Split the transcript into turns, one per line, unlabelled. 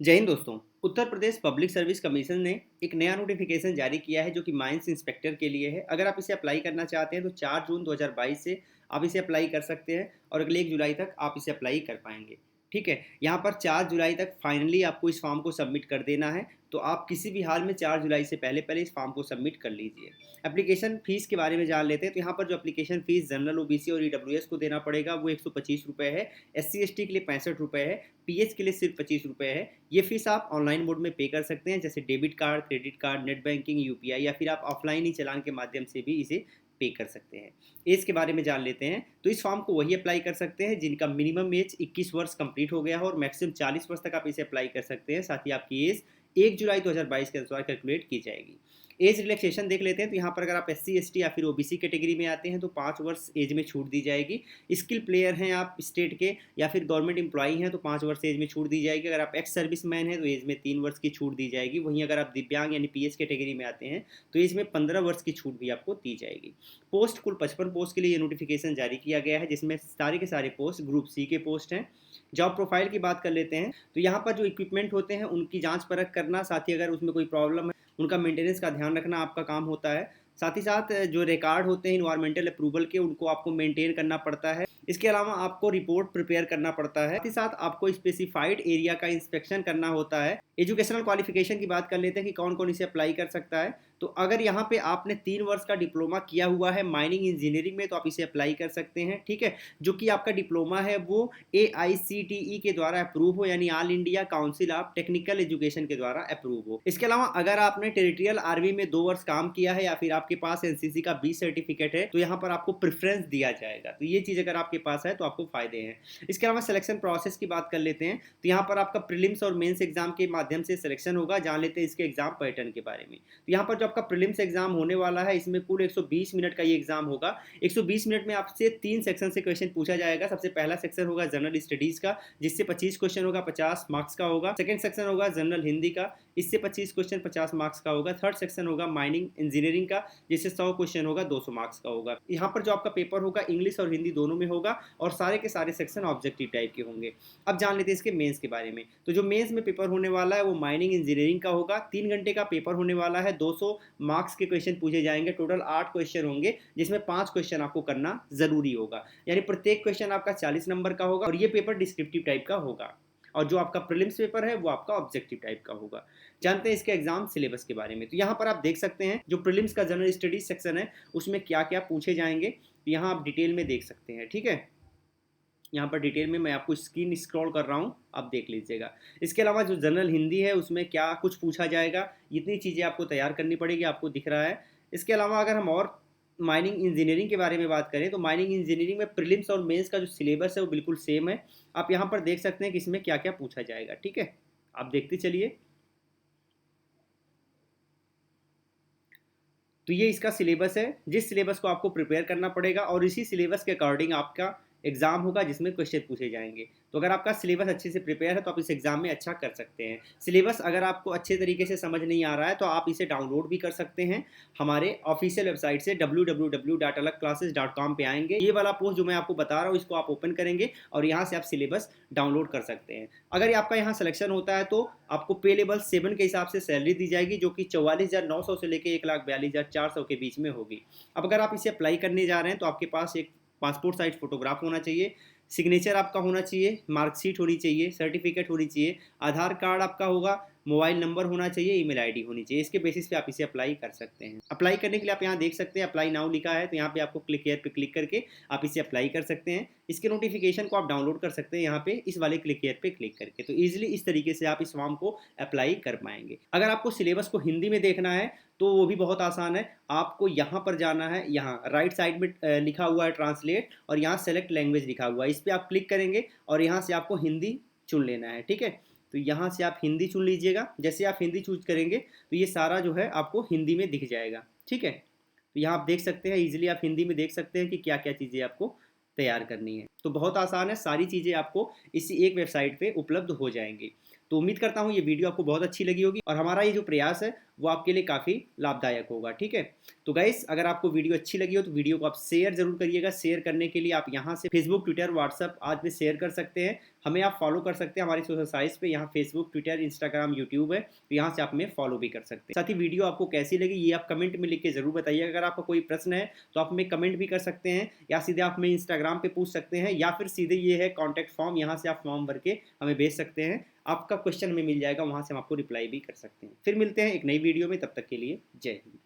जय हिंद दोस्तों। Uttar Pradesh public service commission ने एक नया नोटिफिकेशन जारी किया है जो कि माइंस इंस्पेक्टर के लिए है। अगर आप इसे अप्लाई करना चाहते हैं तो 4 जून 2022 से आप इसे अप्लाई कर सकते हैं और अगले 1 जुलाई तक आप इसे अप्लाई कर पाएंगे। ठीक है, यहाँ पर 4 जुलाई तक फाइनली आपको इस फॉर्म को सबमिट कर देना है। तो आप किसी भी हाल में 4 जुलाई से पहले पहले इस फॉर्म को सबमिट कर लीजिए। एप्लीकेशन फ़ीस के बारे में जान लेते हैं। तो यहाँ पर जो एप्लीकेशन फ़ीस जनरल ओबीसी और ईडब्ल्यूएस को देना पड़ेगा वो 125 रुपये है। एससी एसटी के लिए 65 रुपये है। पीएच के लिए सिर्फ 25 रुपये है। ये फीस आप ऑनलाइन मोड में पे कर सकते हैं, जैसे debit card, credit card, net banking, UPI, या फिर आप ऑफलाइन ही चालान के माध्यम से भी इसे पे कर सकते हैं। एज के बारे में जान लेते हैं। तो इस फॉर्म को वही अप्लाई कर सकते हैं जिनका मिनिमम एज 21 वर्ष कंप्लीट हो गया हो और मैक्सिमम 40 वर्ष तक आप इसे अप्लाई कर सकते हैं। साथ ही आपकी एज 1 जुलाई 2022 के अनुसार कैलकुलेट की जाएगी। एज रिलैक्सेशन देख लेते हैं। तो यहाँ पर अगर आप एससी एसटी या फिर ओबीसी कैटेगरी में आते हैं तो 5 वर्ष एज में छूट दी जाएगी। स्किल प्लेयर हैं आप स्टेट के या फिर गवर्नमेंट एम्प्लॉई हैं तो 5 वर्ष एज में छूट दी जाएगी। अगर आप एक्स सर्विस मैन हैं तो एज में 3 वर्ष की छूट दी जाएगी। वहीं अगर आप दिव्यांग यानी पीएच कैटेगरी में आते हैं तो एज में 15 वर्ष की छूट भी आपको दी जाएगी। पोस्ट कुल 55 पोस्ट के लिए ये नोटिफिकेशन जारी किया गया है, जिसमें सारे के सारे पोस्ट ग्रुप सी के पोस्ट हैं। जॉब प्रोफाइल की बात कर लेते हैं। तो यहाँ पर जो इक्विपमेंट होते हैं उनकी जांच परख करना, साथ ही अगर उसमें कोई प्रॉब्लम है उनका मेंटेनेंस का ध्यान रखना आपका काम होता है। साथ ही साथ जो रिकॉर्ड होते हैं इन्वायरमेंटल अप्रूवल के, उनको आपको मेंटेन करना पड़ता है। इसके अलावा आपको रिपोर्ट प्रिपेयर करना पड़ता है। साथ ही साथ आपको स्पेसिफाइड एरिया का इंस्पेक्शन करना होता है। एजुकेशनल क्वालिफिकेशन की बात कर लेते हैं कि कौन कौन इसे अप्लाई कर सकता है। तो अगर यहाँ पे आपने 3 वर्ष का डिप्लोमा किया हुआ है माइनिंग इंजीनियरिंग में तो आप इसे अप्लाई कर सकते हैं। ठीक है, जो कि आपका डिप्लोमा है वो AICTE के द्वारा अप्रूव हो, यानी all India council of technical education के द्वारा अप्रूव हो। इसके अलावा अगर आपने टेरिटोरियल आर्मी में 2 वर्ष काम किया है या फिर आपके पास एनसीसी का 20 सर्टिफिकेट है तो यहाँ पर आपको प्रेफरेंस दिया जाएगा। तो ये चीज़ अगर आपके पास है तो आपको फायदे हैं। इसके अलावा सिलेक्शन प्रोसेस की बात कर लेते हैं। तो यहाँ पर आपका प्रीलिम्स और मेंस एग्जाम के माध्यम से सिलेक्शन होगा। जान लेते हैं इसके एग्जाम पैटर्न के बारे में। तो यहाँ पर जो आपका प्रीलिम्स एग्जाम होने वाला है इसमें कुल 120 मिनट का ये एग्जाम होगा। 120 मिनट में आपसे 3 सेक्शन से क्वेश्चन पूछा जाएगा। सबसे पहला सेक्शन होगा जनरल स्टडीज का, जिससे 25 क्वेश्चन होगा, 50 मार्क्स का होगा। सेकंड सेक्शन होगा जनरल हिंदी का, इससे 25 क्वेश्चन 50 मार्क्स का होगा। थर्ड सेक्शन होगा माइनिंग इंजीनियरिंग का, जिससे 100 क्वेश्चन होगा, 200 मार्क्स का होगा। यहाँ पर जो आपका पेपर होगा इंग्लिश और हिंदी दोनों में होगा और सारे के सारे सेक्शन ऑब्जेक्टिव टाइप के होंगे। अब जान लेते हैं इसके मेंस के बारे में। तो जो मेंस में पेपर होने वाला है वो माइनिंग इंजीनियरिंग का होगा। 3 घंटे का पेपर होने वाला है। 200 मार्क्स के क्वेश्चन पूछे जाएंगे। टोटल 8 क्वेश्चन होंगे, जिसमें 5 क्वेश्चन आपको करना जरूरी होगा, यानी प्रत्येक क्वेश्चन आपका 40 नंबर का होगा और ये पेपर डिस्क्रिप्टिव टाइप का होगा। और जो आपका प्रीलिम्स पेपर है वो आपका ऑब्जेक्टिव टाइप का होगा। जानते हैं इसके एग्जाम सिलेबस के बारे में। तो यहाँ पर आप देख सकते हैं जो प्रीलिम्स का जनरल स्टडीज सेक्शन है उसमें क्या क्या पूछे जाएंगे, तो यहाँ आप डिटेल में देख सकते हैं। ठीक है, यहाँ पर डिटेल में मैं आपको स्क्रीन स्क्रॉल कर रहा हूँ, आप देख लीजिएगा। इसके अलावा जो जनरल हिंदी है उसमें क्या कुछ पूछा जाएगा, इतनी चीज़ें आपको तैयार करनी पड़ेगी, आपको दिख रहा है। इसके अलावा अगर हम और माइनिंग इंजीनियरिंग के बारे में बात करें तो माइनिंग इंजीनियरिंग में प्रीलिम्स और मेंस का जो सिलेबस है वो बिल्कुल सेम है। आप यहाँ पर देख सकते हैं कि इसमें क्या क्या पूछा जाएगा। ठीक है, आप देखते चलिए। तो ये इसका सिलेबस है, जिस सिलेबस को आपको प्रिपेयर करना पड़ेगा और इसी सिलेबस के अकॉर्डिंग आपका एग्जाम होगा जिसमें क्वेश्चन पूछे जाएंगे। तो अगर आपका सिलेबस अच्छे से प्रिपेयर है तो आप इस एग्जाम में अच्छा कर सकते हैं। सिलेबस अगर आपको अच्छे तरीके से समझ नहीं आ रहा है तो आप इसे डाउनलोड भी कर सकते हैं। हमारे ऑफिशियल वेबसाइट से www.alagclasses.com पे आएंगे। ये वाला पोस्ट जो मैं आपको बता रहा हूँ इसको आप ओपन करेंगे और यहाँ से आप सिलेबस डाउनलोड कर सकते हैं। अगर आपका यहाँ सिलेक्शन होता है तो आपको पे लेवल 7 के हिसाब से सैलरी दी जाएगी, जो कि 44,900 से लेकर 1,42,400 के बीच में होगी। अब अगर आप इसे अप्लाई करने जा रहे हैं तो आपके पास एक पासपोर्ट साइज फोटोग्राफ होना चाहिए, सिग्नेचर आपका होना चाहिए, मार्कशीट होनी चाहिए, सर्टिफिकेट होनी चाहिए, आधार कार्ड आपका होगा, मोबाइल नंबर होना चाहिए, ईमेल आईडी होनी चाहिए। इसके बेसिस पे आप इसे अप्लाई कर सकते हैं। अप्लाई करने के लिए आप यहाँ देख सकते हैं अप्लाई नाउ लिखा है, तो यहाँ पे आपको क्लिक हियर पे क्लिक करके आप इसे अप्लाई कर सकते हैं। इसके नोटिफिकेशन को आप डाउनलोड कर सकते हैं यहाँ पे इस वाले क्लिक हियर पे क्लिक करके। तो ईजिली इस तरीके से आप इस फॉर्म को अप्लाई कर पाएंगे। अगर आपको सिलेबस को हिंदी में देखना है तो वो भी बहुत आसान है। आपको यहाँ पर जाना है, यहाँ राइट साइड में लिखा हुआ है ट्रांसलेट और यहाँ सेलेक्ट लैंग्वेज लिखा हुआ है, इस पर आप क्लिक करेंगे और यहाँ से आपको हिंदी चुन लेना है। ठीक है, तो यहाँ से आप हिंदी चुन लीजिएगा। जैसे आप हिंदी चूज करेंगे तो ये सारा जो है आपको हिंदी में दिख जाएगा। ठीक है, तो यहाँ आप देख सकते हैं, इजीली आप हिंदी में देख सकते हैं कि क्या क्या चीज़ें आपको तैयार करनी है। तो बहुत आसान है, सारी चीज़ें आपको इसी एक वेबसाइट पे उपलब्ध हो जाएंगी। तो उम्मीद करता हूँ ये वीडियो आपको बहुत अच्छी लगी होगी और हमारा ये जो प्रयास है वो आपके लिए काफ़ी लाभदायक होगा। ठीक है, तो गाइस अगर आपको वीडियो अच्छी लगी हो तो वीडियो को आप शेयर जरूर करिएगा। शेयर करने के लिए आप यहाँ से फेसबुक, ट्विटर, व्हाट्सअप आज में शेयर कर सकते हैं। हमें आप फॉलो कर सकते हैं हमारी सोशल साइट्स पे, यहाँ फेसबुक, ट्विटर, इंस्टाग्राम, यूट्यूब है, तो यहाँ से आप हमें फॉलो भी कर सकते हैं। साथ ही वीडियो आपको कैसी लगी ये आप कमेंट में लिख के जरूर बताइए। अगर आपका कोई प्रश्न है तो आप हमें कमेंट भी कर सकते हैं, या सीधे आप हमें इंस्टाग्राम पे पूछ सकते हैं, या फिर सीधे ये है कॉन्टैक्ट फॉर्म, यहाँ से आप फॉर्म भर के हमें भेज सकते हैं। आपका क्वेश्चन हमें मिल जाएगा, वहाँ से हम आपको रिप्लाई भी कर सकते हैं। फिर मिलते हैं एक नई वीडियो में, तब तक के लिए जय हिंद।